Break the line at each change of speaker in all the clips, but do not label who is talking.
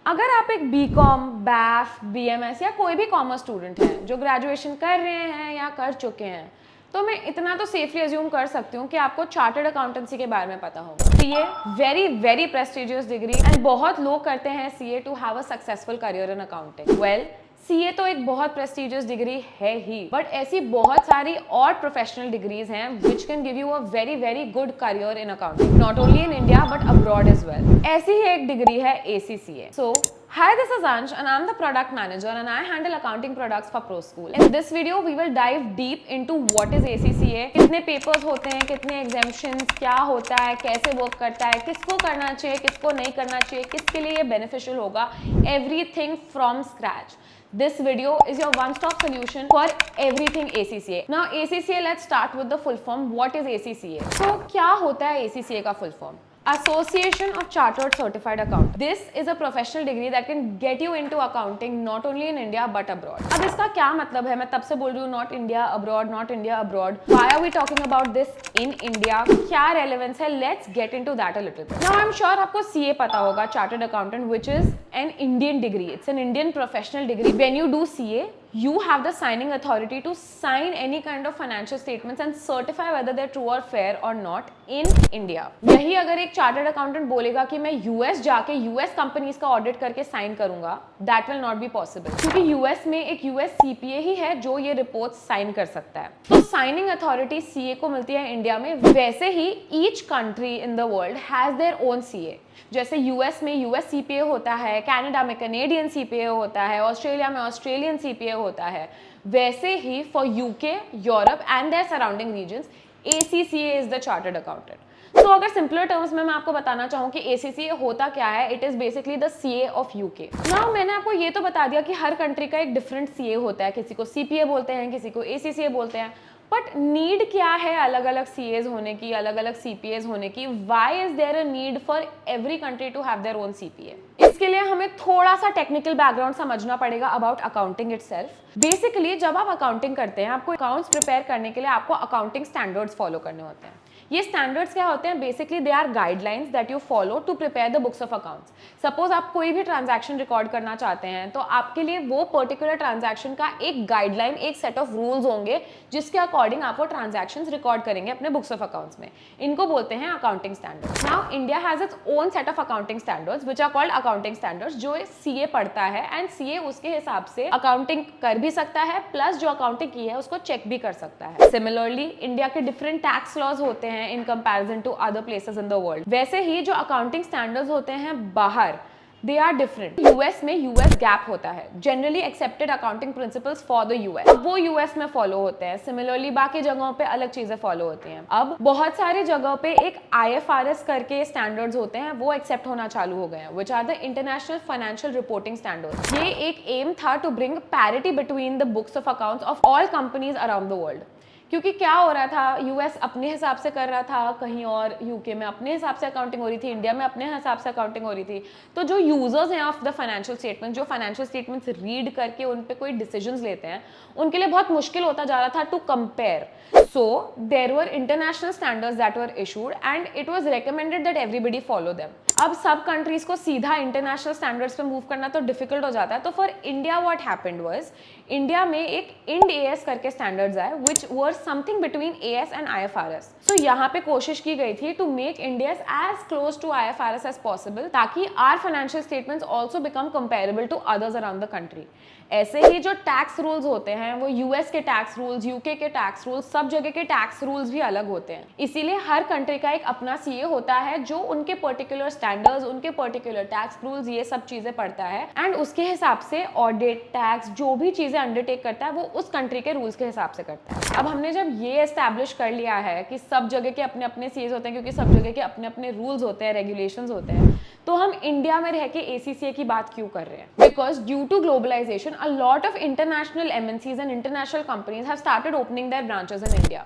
अगर आप एक बीकॉम, बैफ, बीएमएस या कोई भी कॉमर्स स्टूडेंट है जो ग्रेजुएशन कर रहे हैं या कर चुके हैं, तो मैं इतना तो सेफली अज्यूम कर सकती हूँ कि आपको चार्टर्ड अकाउंटेंसी के बारे में पता होगा। CA very very prestigious degree and बहुत लोग करते हैं CA to have a successful career in accounting. Well, CA तो एक बहुत प्रेस्टिजियस डिग्री है ही, बट ऐसी बहुत सारी और प्रोफेशनल डिग्रीज हैं which can give you a very very good career in accounting, not only in India but abroad as well. ऐसी ही एक डिग्री है ACCA। So hi, this is Ansh and I'm the product manager and I handle accounting products for ProSchool. In this video, we will dive deep into what is ACCA, कितने papers होते हैं, कितने exemptions, क्या होता है, कैसे work करता है, किसको करना चाहिए, किसको नहीं करना चाहिए, किसके लिए ये beneficial होगा, everything from scratch. This video is your one-stop solution for everything ACCA. Now ACCA, let's start with the full form. What is ACCA? So क्या होता है ACCA का full form? Association of Chartered Certified Accountants. This is a professional degree that can get you into accounting not only in India but abroad. अब इसका क्या मतलब है? मैं तब से बोल रही हूँ not India abroad, not India abroad. Why are we talking about this in India? क्या relevance है? Let's get into that a little bit. Now I'm sure आपको CA पता होगा, Chartered Accountant, which is an Indian degree. It's an Indian professional degree. When you do CA, you have the signing authority to sign any kind of financial statements and certify whether they're true or fair or not in India. यही अगर एक chartered accountant बोलेगा कि मैं US जाके US companies का audit करके sign करूंगा, that will not be possible, क्योंकि यूएस में एक यूएस सीपीए ही है जो ये रिपोर्ट साइन कर सकता है। तो साइनिंग अथॉरिटी सीए को मिलती है इंडिया में। वैसे ही each country in the world has their own CA. जैसे यूएस में यूएस सीपीए होता है, कनाडा में कैनेडियन सीपीए होता है, ऑस्ट्रेलिया में ऑस्ट्रेलियन सीपीए होता है, वैसे ही for UK, Europe and their surrounding regions ACCA is the chartered accountant. तो अगर सिंपलर टर्म्स में मैं आपको बताना चाहूँ कि ACCA होता क्या है, it is basically the CA of UK. Now मैंने आपको ये तो बता दिया कि हर कंट्री का एक डिफरेंट CA होता है, किसी को CPA बोलते हैं, किसी को ACCA बोलते हैं, बट नीड क्या है अलग अलग CAs होने की, अलग अलग CPAs होने की? Why is there a need for every country to have their own CPA? इसके लिए हमें थोड़ा सा टेक्निकल बैकग्राउंड समझना पड़ेगा अबाउट अकाउंटिंग इटसेल्फ। बेसिकली जब आप अकाउंटिंग करते हैं, आपको अकाउंट्स प्रिपेयर करने के लिए आपको अकाउंटिंग स्टैंडर्ड्स फॉलो करने होते हैं। ये स्टैंडर्ड्स क्या होते हैं? Basically they are guidelines that you follow to prepare the books of accounts. Suppose आप कोई भी ट्रांजैक्शन रिकॉर्ड करना चाहते हैं, तो आपके लिए वो पर्टिकुलर ट्रांजैक्शन का एक गाइडलाइन, एक सेट ऑफ रूल्स होंगे जिसके अकॉर्डिंग आप वो ट्रांजैक्शंस रिकॉर्ड करेंगे अपने बुक्स ऑफ अकाउंट्स में। इनको बोलते हैं accounting standards. Now India has its own set of accounting standards which are called accounting standards, जो CA पढ़ता है एंड CA उसके हिसाब से अकाउंटिंग कर भी सकता है, प्लस जो अकाउंटिंग की है उसको चेक भी कर सकता है। सिमिलरली इंडिया के डिफरेंट टैक्स लॉज होते हैं in comparison to other places in the world. वैसे ही जो अकाउंटिंग स्टैंडर्ड्स होते हैं बाहर, दे आर डिफरेंट। यूएस में यूएस गैप होता है, generally accepted accounting principles for the US, वो यूएस में फॉलो होते हैं। सिमिलरली बाकी जगहों पे अलग चीजें फॉलो होती हैं। अब बहुत सारी जगहों पे एक IFRS करके स्टैंडर्ड्स होते हैं, वो एक्सेप्ट होना चालू हो गए हैं, which are the international financial reporting standards. ये एक एम था to bring parity between the books of accounts of all companies around the world. क्योंकि क्या हो रहा था, यूएस अपने हिसाब से कर रहा था कहीं, और यूके में अपने हिसाब से अकाउंटिंग हो रही थी, इंडिया में अपने हिसाब से अकाउंटिंग हो रही थी। तो जो यूजर्स हैं ऑफ द फाइनेंशियल स्टेटमेंट, जो फाइनेंशियल स्टेटमेंट्स रीड करके उन पे कोई डिसीजंस लेते हैं, उनके लिए बहुत मुश्किल होता जा रहा था to compare. So there were international standards that were issued and it was recommended that everybody follow them. अब सब कंट्रीज को सीधा इंटरनेशनल स्टैंडर्ड्स पे मूव करना तो डिफिकल्ट हो जाता है। तो for India what happened was, India में एक इंड AS करके स्टैंडर्ड्स आए which were something between AS and IFRS। So यहाँ पे कोशिश की गई थी to make India as close to IFRS as possible, ताकि our financial statements also become comparable to others around the country. ऐसे ही जो टैक्स रूल्स होते हैं, वो यूएस के टैक्स रूल्स, यूके के टैक्स रूल्स, सब जगह के टैक्स रूल्स भी अलग होते हैं। इसीलिए हर कंट्री का एक अपना CA होता है जो उनके पर्टिकुलर स्टैंडर्ड्स, उनके पर्टिकुलर टैक्स रूल्स, ये सब चीजें पढ़ता है एंड उसके हिसाब से ऑडिट, टैक्स, जो भी चीजें अंडरटेक करता है वो उस कंट्री के रूल्स के हिसाब से करता है। अब हमने जब ये एस्टैब्लिश कर लिया है कि सब जगह के अपने अपने CAs होते हैं, क्योंकि सब जगह के अपने अपने रूल्स होते हैं, रेगुलेशंस होते हैं, तो हम इंडिया में रह के ACCA की बात क्यों कर रहे हैं? Because due to globalization a lot of international MNCs and international companies have started opening their branches in India.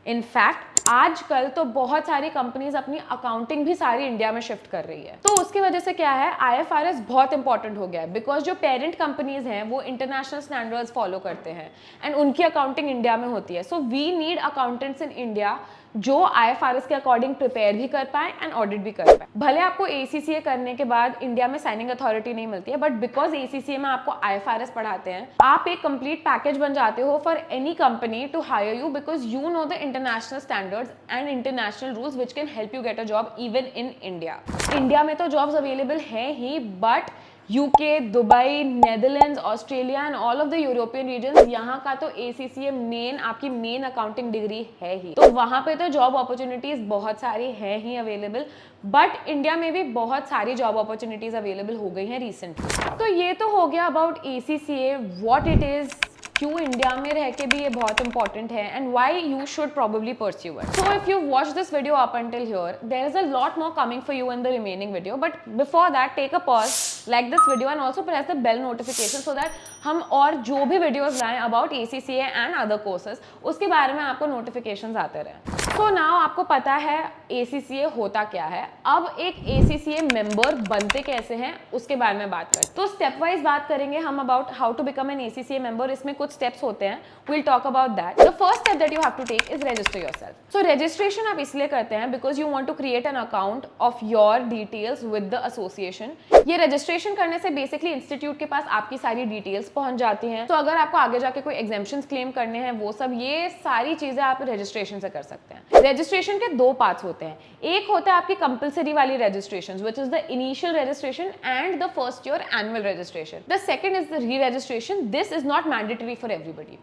In fact, आजकल तो बहुत सारी कंपनीज अपनी अकाउंटिंग भी सारी इंडिया में शिफ्ट कर रही है। तो उसकी वजह से क्या है, IFRS बहुत इंपॉर्टेंट हो गया है, बिकॉज जो पेरेंट कंपनीज हैं वो इंटरनेशनल स्टैंडर्ड्स फॉलो करते हैं एंड उनकी अकाउंटिंग इंडिया में होती है। So we need accountants in India जो IFRS के अकॉर्डिंग प्रिपेयर भी कर पाए एंड ऑडिट भी कर पाए। भले आपको ACCA करने के बाद इंडिया में साइनिंग अथॉरिटी नहीं मिलती है, बट बिकॉज ACCA में आपको IFRS पढ़ाते हैं, आप एक कंप्लीट पैकेज बन जाते हो for any company to hire you, because you know the international standards and international rules which can help you get a job even in India. India में तो जॉब्स अवेलेबल हैं ही, but UK, Dubai, Netherlands, Australia and all of the European region, यहाँ का तो ACCA main आपकी main accounting degree है ही, तो वहाँ पे तो जॉब अपॉर्चुनिटीज बहुत सारी हैं ही अवेलेबल। बट इंडिया में भी बहुत सारी जॉब अपॉर्चुनिटीज अवेलेबल हो गई हैं रिसेंटली। तो ये तो हो गया about ACCA, what it is, क्यों इंडिया में रह के भी ये बहुत इंपॉर्टेंट है and why you should probably pursue it. So if you watch this video up until here, there is a lot more coming for you in the remaining video, but before that take a pause, like this video and also press the bell notification so that हम और जो भी videos लाएं about ACCA and other courses, उसके बारे में आपको notification आते रहें। सो नाउ आपको पता है ACCA होता क्या है। अब एक ACCA मेंबर बनते कैसे हैं उसके बारे में बात करें। तो स्टेप वाइज बात करेंगे हम about how to become an ACCA member. इसमें कुछ स्टेप्स होते हैं, we'll talk about that. The first step that you have to take is register yourself. So registration आप इसलिए करते हैं because you want to create an account of your details with the association. ये registration करने से basically institute के पास आपकी सारी details पहुंच जाती हैं। तो अगर आपको आगे जाके कोई exemptions claim करने हैं, वो सब ये सारी चीजें आप registration से कर सकते हैं। registration के दो पार्ट्स होते हैं। एक होता है आपकी compulsory वाली registration, which is the initial registration and the first year annual registration. The second is the re-registration. This is not mandatory for everybody.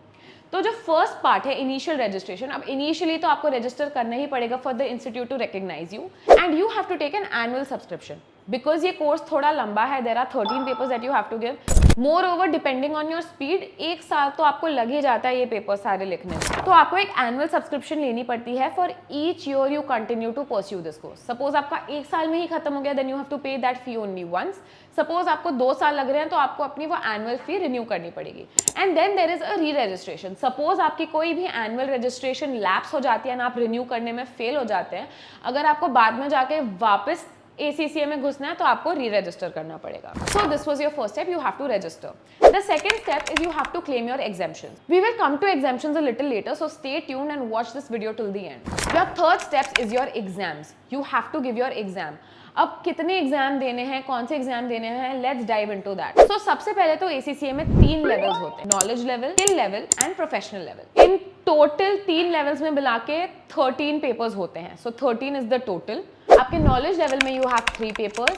तो जो फर्स्ट पार्ट है इनिशियल रजिस्ट्रेशन, अब इनिशियली तो आपको रजिस्टर करना ही पड़ेगा for the institute to recognise you and you have to take an annual subscription because ये कोर्स थोड़ा लंबा है। There are 13 papers that you have to give. Moreover depending on your speed, एक साल तो आपको लग ही जाता है ये पेपर सारे लिखने में। तो आपको एक एनुअल सब्सक्रिप्शन लेनी पड़ती है for each year you continue to pursue this course. Suppose आपका एक साल में ही खत्म हो गया, then you have to pay that fee only once. Suppose आपको 2 साल लग रहे हैं तो आपको अपनी वो एनुअल फी रिन्यू करनी पड़ेगी। And then there is a re registration. Suppose आपकी कोई भी एनुअल रजिस्ट्रेशन लैप्स हो जाती है ना, आप रिन्यू करने में फेल हो जाते हैं, अगर आपको बाद में जाके वापस ACCA में घुसना है तो आपको री रजिस्टर करना पड़ेगा। So this was your first step, you have to register. The second step is you have to claim your exemptions. We will come to exemptions a little later, so stay tuned and watch this video till the end. Your third step is your exams. You have to give your exam. अब कितने exam देने हैं, कौन से exam देने हैं, let's dive into that. So सबसे पहले तो ACCA में 3 लेवल्स होते हैं, knowledge level, skill level and professional level. इन टोटल 3 लेवल्स में मिला के 13 पेपर्स होते हैं। So 13 is the total. आपके नॉलेज लेवल में you have 3 papers,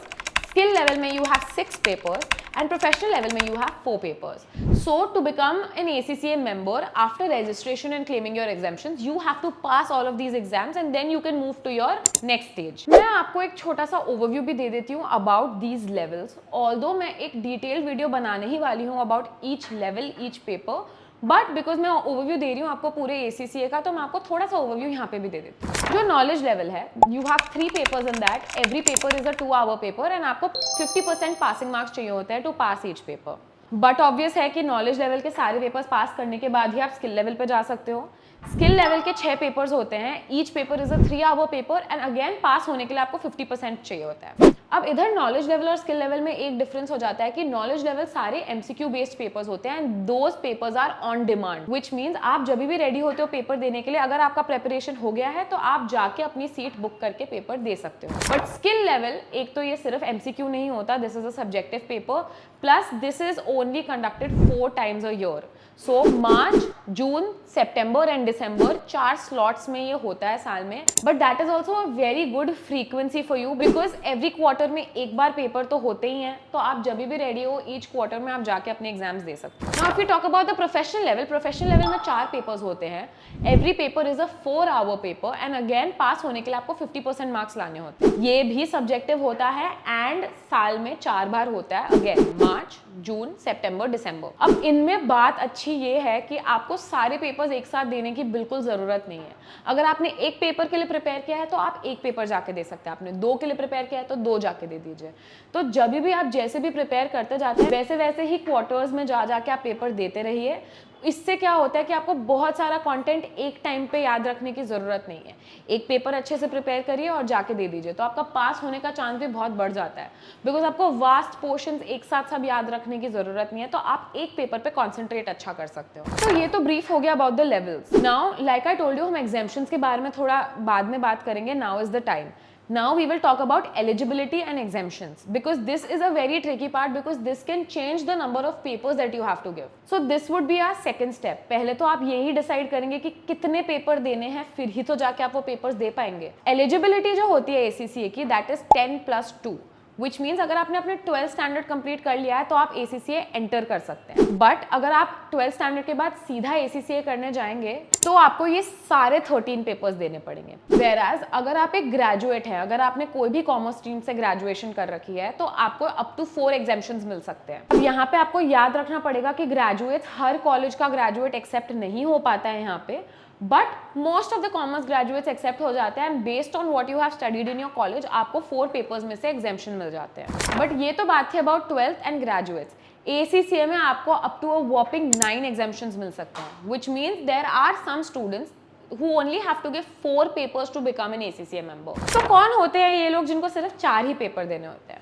skill level में you have 6 papers and professional level में you have 4 papers. So to become an ACCA member, after registration and claiming your exemptions, you have to pass all of these exams and then you can move to your next stage. मैं आपको एक छोटा सा overview भी दे देती हूँ about these levels. Although मैं एक detailed video बनाने ही वाली हूँ about each level, each paper, but because मैं ओवरव्यू दे रही हूँ आपको पूरे ACCA का, तो मैं आपको थोड़ा सा ओवरव्यू यहाँ पे भी दे देती हूँ। जो नॉलेज लेवल है, you have 3 papers in that, every paper is a 2 hour paper and आपको 50% पासिंग मार्क्स चाहिए होते हैं to pass each paper. But obvious है कि नॉलेज लेवल के सारे पेपर्स पास करने के बाद ही आप स्किल लेवल पे जा सकते हो। स्किल लेवल के 6 पेपर्स होते हैं, each paper is a 3 hour paper and again pass होने के लिए आपको 50% चाहिए होता है। अब इधर नॉलेज लेवल और स्किल लेवल में एक डिफरेंस हो जाता है कि नॉलेज लेवल सारे MCQ बेस्ड पेपर्स होते हैं and those papers are on demand, which means आप जब भी रेडी होते हो पेपर देने के लिए, अगर आपका प्रिपरेशन हो गया है तो आप जाके अपनी सीट बुक करके पेपर दे सकते हो। बट स्किल लेवल, एक तो ये सिर्फ MCQ नहीं होता, this is a subjective paper, plus this is only conducted 4 times a year. So March, June, September and December 4 slots में ये होता है साल में। But that is also a very good frequency for you because every quarter में एक बार paper तो होते ही हैं, तो आप जब भी रेडी हो ईच क्वार्टर में आप जाके अपने एग्जाम्स दे सकते हो। Now if you talk about the professional level, professional level में 4 पेपर्स होते हैं, every paper is a 4 hour paper and again pass होने के लिए आपको 50% मार्क्स लाने होते हैं। ये भी सब्जेक्टिव होता है एंड साल में 4 बार होता है, अगेन मार्च, जून, सितंबर, दिसंबर। अब इनमें बात अच्छी ये है कि आपको सारे पेपर्स एक साथ देने की बिल्कुल जरूरत नहीं है। अगर आपने एक पेपर के लिए प्रिपेयर किया है तो आप एक पेपर जाके दे सकते हैं, आपने 2 के लिए प्रिपेयर किया है तो 2 जाके दे दीजिए। तो जब भी आप जैसे भी प्रिपेयर करते जाते हैं वैसे वैसे ही क्वार्टर्स में जा जाके आप पेपर देते रहिए। इससे क्या होता है कि आपको बहुत सारा कंटेंट एक टाइम पे याद रखने की ज़रूरत नहीं है। एक पेपर अच्छे से प्रिपेयर करिए और जाके दे दीजिए, तो आपका पास होने का चांस भी बहुत बढ़ जाता है, बिकॉज आपको वास्ट पोर्शंस एक साथ सब याद रखने की ज़रूरत नहीं है, तो आप एक पेपर पे कॉन्सेंट्रेट अच्छा कर सकते हो। तो ये तो ब्रीफ हो गया about the levels. Now like I told you, हम एग्जाम्शंस के बारे में थोड़ा बाद में बात करेंगे। Now is the time. Now we will talk about eligibility and exemptions, because this is a very tricky part, because this can change the number of papers that you have to give. So this would be our second step. पहले तो आप यही decide करेंगे कि कितने paper देने हैं, फिर ही तो जाके आप वो पेपर्स दे पाएंगे। एलिजिबिलिटी जो होती है ACCA की, दैट इज 10+2, विच मीन्स अगर आपने अपने 12th स्टैंडर्ड कंप्लीट कर लिया है तो आप ACCA एंटर कर सकते हैं। बट अगर आप 12th स्टैंडर्ड के बाद सीधा ACCA करने जाएंगे तो आपको ये सारे 13 पेपर्स देने पड़ेंगे। Whereas अगर आप एक ग्रेजुएट हैं, अगर आपने कोई भी कॉमर्स स्ट्रीम से ग्रेजुएशन कर रखी है, तो आपको अप टू 4 एग्जाम्शंस मिल सकते हैं। अब यहाँ पे आपको याद रखना पड़ेगा कि ग्रेजुएट्स, हर कॉलेज का ग्रेजुएट एक्सेप्ट नहीं हो पाता है यहाँ पे, but most of the commerce graduates accept हो जाते हैं, and based on what you have studied in your college आपको 4 पेपर्स में से एग्जाम्शन मिल जाते हैं। बट ये तो बात थी about 12th and graduates. ACCA में आपको up to a whopping 9 exemptions मिल सकते हैं, which means there are some students who only have to give 4 papers to become an ACCA member. तो कौन होते हैं ये लोग जिनको सिर्फ 4 ही पेपर देने होते हैं?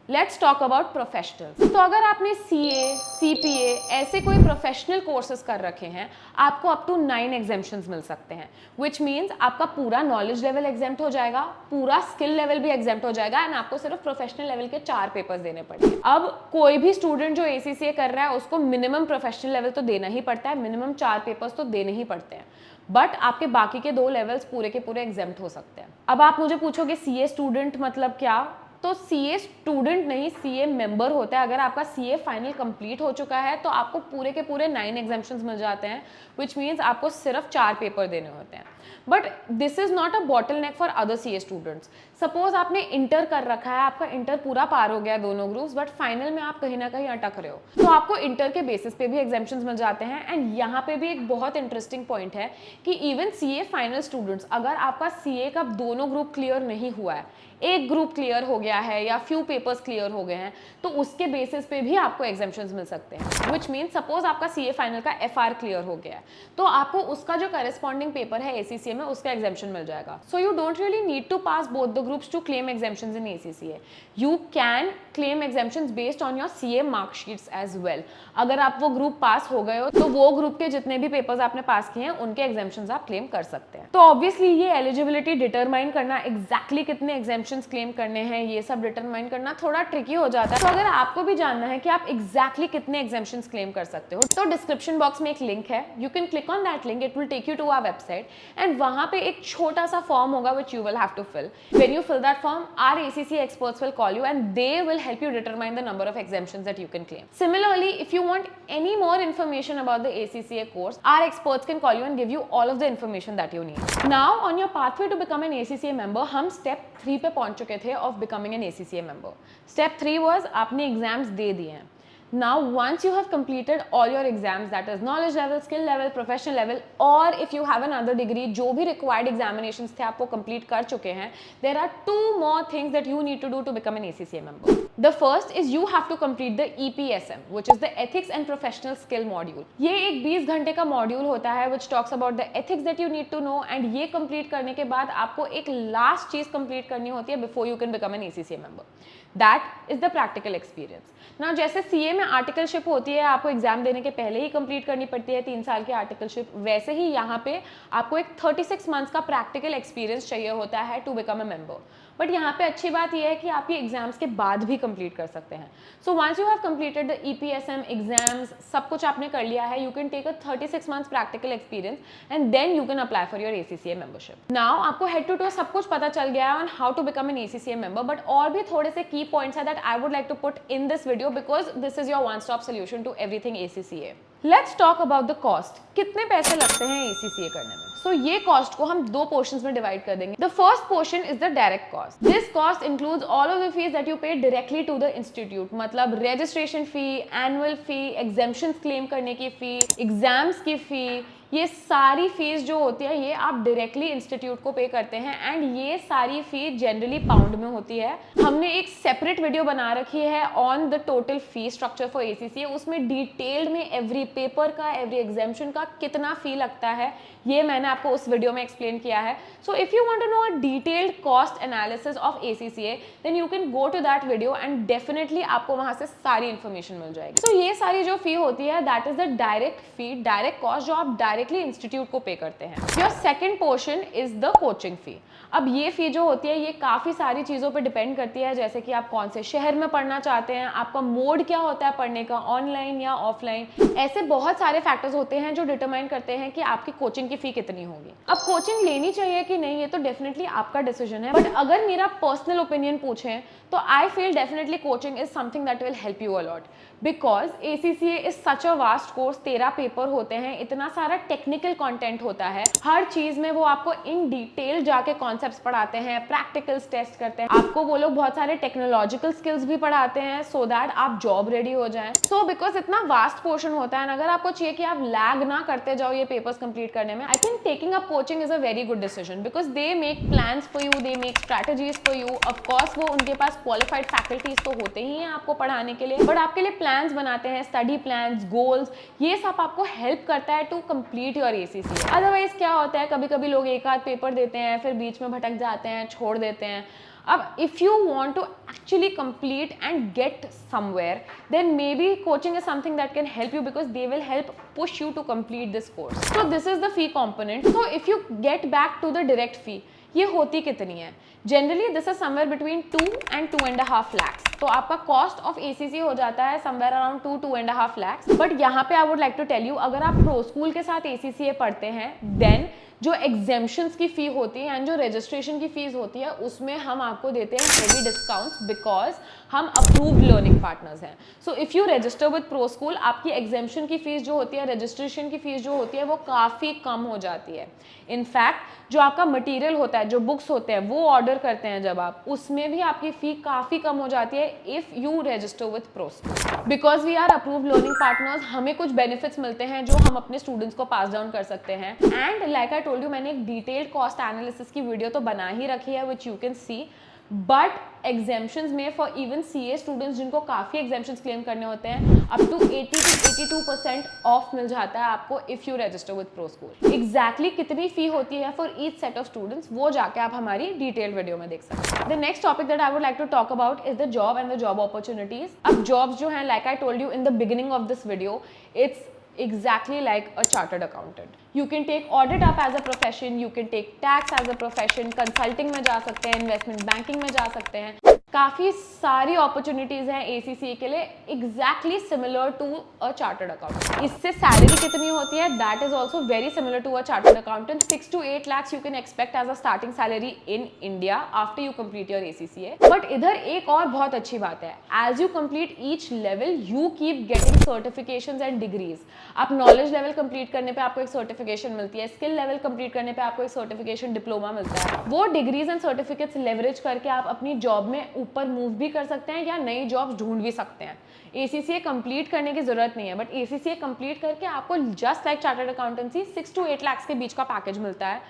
Let's talk about professionals. तो अगर आपने CA, CPA ऐसे कोई प्रोफेशनल कोर्सेज कर रखे हैं, आपको अप टू 9 एग्जाम्शंस मिल सकते हैं, विच मीन्स आपका पूरा नॉलेज लेवल एग्जाम्प्ट हो जाएगा, पूरा स्किल लेवल भी एग्जाम्प्ट हो जाएगा, एंड आपको सिर्फ प्रोफेशनल लेवल के 4 पेपर्स देने पड़ेंगे। अब कोई भी स्टूडेंट जो ACCA कर रहा है उसको मिनिमम प्रोफेशनल लेवल तो देना ही पड़ता है, मिनिमम 4 पेपर्स तो देने ही पड़ते हैं, बट आपके बाकी के 2 लेवल्स पूरे के पूरे एग्जाम्प्ट हो सकते हैं। अब आप मुझे पूछोगे CA स्टूडेंट मतलब क्या? तो CA स्टूडेंट नहीं, CA मेंबर होता है। अगर आपका CA फाइनल कंप्लीट हो चुका है तो आपको पूरे के पूरे 9 एग्जाम्शंस मिल जाते हैं, विच मीन्स आपको सिर्फ 4 पेपर देने होते हैं। But this is not a bottle neck for other CA students. Suppose आपने इंटर कर रखा है, आपका इंटर पूरा पार हो गया है दोनों ग्रुप्स, बट फाइनल में आप कहीं ना कहीं अटक रहे हो, तो आपको इंटर के बेसिस पे भी एग्जाम्शंस मिल जाते हैं। एंड यहाँ पे भी एक बहुत इंटरेस्टिंग पॉइंट है कि इवन CA फाइनल स्टूडेंट्स, अगर आपका CA का दोनों ग्रुप क्लियर नहीं हुआ है, एक ग्रुप क्लियर हो गया है या फ्यू पेपर्स क्लियर हो गए हैं, तो उसके बेसिस पे भी आपको एग्जाम्शंस मिल सकते हैं। विच मीन्स सपोज आपका CA फाइनल का FR क्लियर हो गया है, तो आपको उसका जो करेस्पॉन्डिंग पेपर है ACCA में, उसका एग्जाम्शन मिल जाएगा। So you don't really need to pass both the groups to claim exemptions in ACCA. You can claim exemptions based on your CA mark sheets as well. अगर आप वो group पास हो गए हो तो वो ग्रुप के जितने भी पेपर्स आपने पास किए हैं उनके एग्जाम्शंस आप क्लेम कर सकते हैं। तो ऑब्वियसली ये एलिजिबिलिटी डिटरमाइन करना, एग्जैक्टली कितने एग्जाम्शंस क्लेम करने हैं, ये सब डिटरमाइन करना थोड़ा ट्रिकी हो जाता है। तो अगर आपको भी जानना है कि आप एग्जैक्टली कितने एग्जाम्शंस क्लेम कर सकते हो, तो डिस्क्रिप्शन बॉक्स में एक लिंक है, you can click on that link, it will take you to our website, and वहां पे एक छोटा सा फॉर्म होगा which you will have to fill. When you fill that form, our ACCA experts will call you and they will help you determine the number of exemptions that you can claim. Similarly, if you want any more information about the ACCA course, our experts can call you and give you all of the information that you need. Now, on your pathway to become an ACCA member, हम step 3 पे पहुंच चुके थे of becoming an ACCA member. Step 3 was आपने exams दे दिए हैं। Now, once you have completed all your exams, that is knowledge level, skill level, professional level, or if you have another degree, जो भी required examinations थे आप वो complete कर चुके हैं, there are 2 more things that you need to do to become an ACCA member. The first is you have to complete the EPSM, which is the Ethics and Professional Skill module. ये एक 20 घंटे का module होता है which talks about the ethics that you need to know, and ये complete करने के बाद आपको एक last चीज complete करनी होती है before you can become an ACCA member. That is the practical experience. ना जैसे CA में आर्टिकलशिप होती है, आपको एग्जाम देने के पहले ही कंप्लीट करनी पड़ती है 3 साल की आर्टिकलशिप, वैसे ही यहाँ पे आपको एक 36 मंथ्स का प्रैक्टिकल एक्सपीरियंस चाहिए होता है to become a member. But यहाँ पे अच्छी बात यह है कि आप ये एग्जाम्स के बाद भी कंप्लीट कर सकते हैं। So once you have completed the EPSM exams, सब कुछ आपने कर लिया है, you can take a 36 months practical experience and then you can apply for your ACCA membership. Now आपको हेड टू टो सब कुछ पता चल गया है on how to become an ACCA member, but और भी थोड़े से की पॉइंट्स है that I would like to put in this video because this is your one stop solution to everything ACCA. Let's talk about the cost. कितने पैसे लगते हैं ACCA करने में? सो ये कॉस्ट को हम 2 पोर्शंस में डिवाइड कर देंगे। The first portion is the direct cost. This cost includes all of the fees that you पे डायरेक्टली टू द इंस्टीट्यूट, मतलब रजिस्ट्रेशन फी, एनुअल फी, एग्जाम्शंस क्लेम करने की फी, एग्जाम्स की फी, ये सारी फीस जो होती है ये आप डायरेक्टली इंस्टीट्यूट को पे करते हैं एंड ये सारी फीस जनरली पाउंड में होती है। हमने एक सेपरेट वीडियो बना रखी है on the total fee structure for ACCA, उसमें डिटेल्ड में एवरी पेपर का, एवरी एग्जामिशन का कितना फी लगता है ये मैंने आपको उस वीडियो में एक्सप्लेन किया है। So if you want to know a detailed cost analysis of ACCA then you can go to that video and definitely आपको वहां से सारी इंफॉर्मेशन मिल जाएगी। सो ये सारी जो फी होती है that is the direct fee, direct cost जो आप डायरेक्टली इंस्टीट्यूट को पे करते हैं। Your second portion is the coaching fee. अब ये फी जो होती है ये काफ़ी सारी चीज़ों पे डिपेंड करती है, जैसे कि आप कौन से शहर में पढ़ना चाहते हैं, आपका मोड क्या होता है पढ़ने का, ऑनलाइन या ऑफलाइन। ऐसे बहुत सारे फैक्टर्स होते हैं जो डिटरमाइन करते हैं कि आपकी कोचिंग की फ़ी कितनी होगी। अब कोचिंग लेनी चाहिए कि नहीं ये तो डेफिनेटली आपका डिसीजन है, बट अगर मेरा पर्सनल ओपिनियन पूछें तो I feel definitely coaching is something that will help you a lot because ACCA is such a vast course. 13 paper होते हैं, इतना सारा टेक्निकल कंटेंट होता है, हर चीज़ में वो आपको इन डिटेल जाके कॉन्सेप्ट्स पढ़ाते हैं, प्रैक्टिकल्स टेस्ट करते हैं, आपको वो लोग बहुत सारे टेक्नोलॉजिकल स्किल्स भी पढ़ाते हैं सो दैट आप जॉब रेडी हो जाएं। सो बिकॉज इतना वास्ट पोर्शन होता है, अगर आपको चाहिए कि आप लैग ना करते जाओ ये पेपर्स कंप्लीट करने में, I think taking up coaching is a very good decision because they make plans for you, they make strategies for you. Of course वो उनके पास क्वालिफाइड फैकल्टीज तो होते ही हैं आपको पढ़ाने के लिए, बट आपके लिए प्लान्स बनाते हैं, स्टडी प्लान्स, गोल्स, ये सब आपको हेल्प करता है to complete your ACCA। Otherwise क्या होता है, कभी कभी लोग एक आध पेपर देते हैं फिर बीच में भटक जाते हैं, छोड़ देते हैं। अब if you want to actually complete and get somewhere then maybe coaching is something that can help you because they will help push you to complete this course. So this is the fee component. So if you get back to the direct fee, ये होती कितनी है? Generally this is somewhere between 2 and 2.5 lakhs। तो आपका cost of ACCA हो जाता है somewhere around 2.5 lakhs। But यहाँ पे I would like to tell you, अगर आप प्रो स्कूल के साथ ACCA पढ़ते हैं देन जो एग्जाम्शंस की फी होती है एंड जो रजिस्ट्रेशन की फीस होती है उसमें हम आपको देते हैं हेवी डिस्काउंट्स बिकॉज हम अप्रूव्ड लर्निंग पार्टनर्स हैं। So if you register with pro school आपकी एग्जाम्शन की फीस जो होती है, रजिस्ट्रेशन की फीस जो होती है वो काफ़ी कम हो जाती है। इनफैक्ट जो आपका मटेरियल होता है, जो बुक्स होते हैं वो ऑर्डर करते हैं जब आप, उसमें भी आपकी फ़ी काफ़ी कम हो जाती है if you register with pro school. Because we are approved learning partners, हमें कुछ बेनिफिट्स मिलते हैं जो हम अपने स्टूडेंट्स को पास डाउन कर सकते हैं। And like I told you, मैंने एक डिटेल्ड कॉस्ट एनालिसिस की वीडियो तो बना ही रखी है which you can see, but exemptions में फॉर इवन CA स्टूडेंट्स जिनको काफ़ी एग्जाम्शंस क्लेम करने होते हैं अप टू 80 to 82% ऑफ मिल जाता है आपको if you register with pro school. Exactly कितनी फी होती है for each set of students वो जाके आप हमारी डिटेल वीडियो में देख सकते हैं। The next topic that I would like to talk about is the job and the job opportunities. अब जॉब्स जो हैं, like I told you in the beginning of this video, it's exactly like a chartered accountant. You can take audit up as a profession, you can take tax as a profession, consulting में जा सकते हैं, investment banking में जा सकते हैं, काफ़ी सारी अपॉर्चुनिटीज़ हैं ACCA के लिए exactly similar to a chartered accountant. इससे सैलरी कितनी होती है that is also very similar to a chartered accountant. 6 to 8 lakhs you can expect as a starting salary in India after you complete your ACCA। But इधर एक और बहुत अच्छी बात है, as you complete each level you keep getting certifications and degrees. आप knowledge level complete करने पे आपको एक सर्टिफिकेशन मिलती है, स्किल लेवल कंप्लीट करने पे आपको एक सर्टिफिकेशन डिप्लोमा मिलता है। वो डिग्रीज एंड सर्टिफिकेट्स लेवरेज करके आप अपनी जॉब में ऊपर मूव भी कर सकते हैं या नई जॉब्स ढूंढ भी सकते हैं। ACCA कंप्लीट करने की जरूरत नहीं है, बट ACCA कंप्लीट करके आपको just like chartered accountancy 6 to 8 lakhs के बीच का पैकेज मिलता है।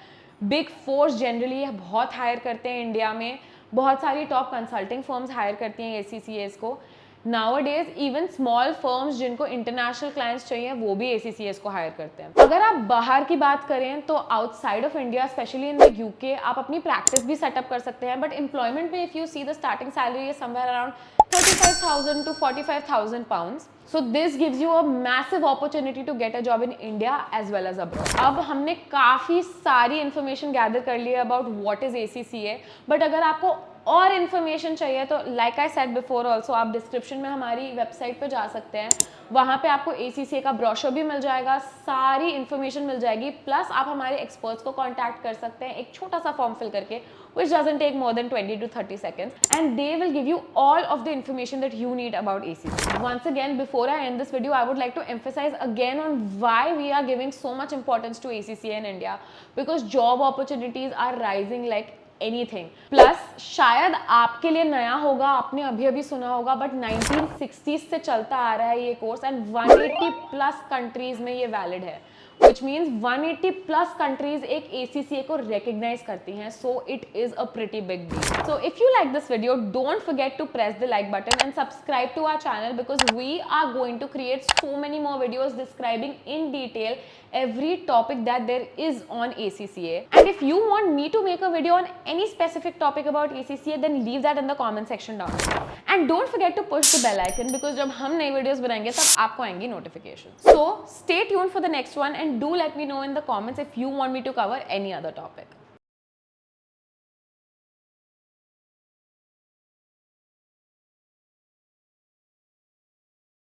बिग फोर्स जनरली बहुत हायर करते हैं इंडिया में, बहुत सारी टॉप कंसल्टिंग फर्म्स हायर करती हैं ACCAs को। Nowadays even स्मॉल फर्म्स जिनको इंटरनेशनल क्लाइंट्स चाहिए वो भी ACCAs को हायर करते हैं। अगर आप बाहर की बात करें तो outside of India specially in the UK आप अपनी प्रैक्टिस भी सेटअप कर सकते हैं, बट एम्प्लॉयमेंट में if you see the starting salary is somewhere around 35,000 to 45,000 pounds. So this gives you a massive opportunity to get a job in India as well as abroad. अब हमने काफ़ी सारी information gather कर ली है about what is ACCA, but अगर आपको और information चाहिए तो like I said before also आप डिस्क्रिप्शन में हमारी वेबसाइट पे जा सकते हैं, वहाँ पे आपको ACCA का ब्रोशर भी मिल जाएगा, सारी इन्फॉर्मेशन मिल जाएगी, प्लस आप हमारे एक्सपर्ट्स को कॉन्टैक्ट कर सकते हैं एक छोटा सा फॉर्म फिल करके which doesn't take more than 20 to 30 seconds and they will give you all of the information that you need about ACCA. Once again, before I end this video, I would like to emphasize again on why we are giving so much importance to ACCA in India, because job opportunities are rising like anything. Plus शायद आपके लिए नया होगा, आपने अभी अभी सुना होगा, बट 1960s से चलता आ रहा है ये कोर्स एंड 180 प्लस कंट्रीज में ये वैलिड है। which means 180 plus countries एक ACCA को recognize करती हैं, so it is a pretty big deal. So if you like this video, don't forget to press the like button and subscribe to our channel because we are going to create so many more videos describing in detail every topic that there is on ACCA. And if you want me to make a video on any specific topic about ACCA, then leave that in the comment section down below. And don't forget to push the bell icon because जब हम नई videos बनाएंगे तब आपको आएंगी notification. So stay tuned for the next one and do let me know in the comments if you want me to cover any other topic.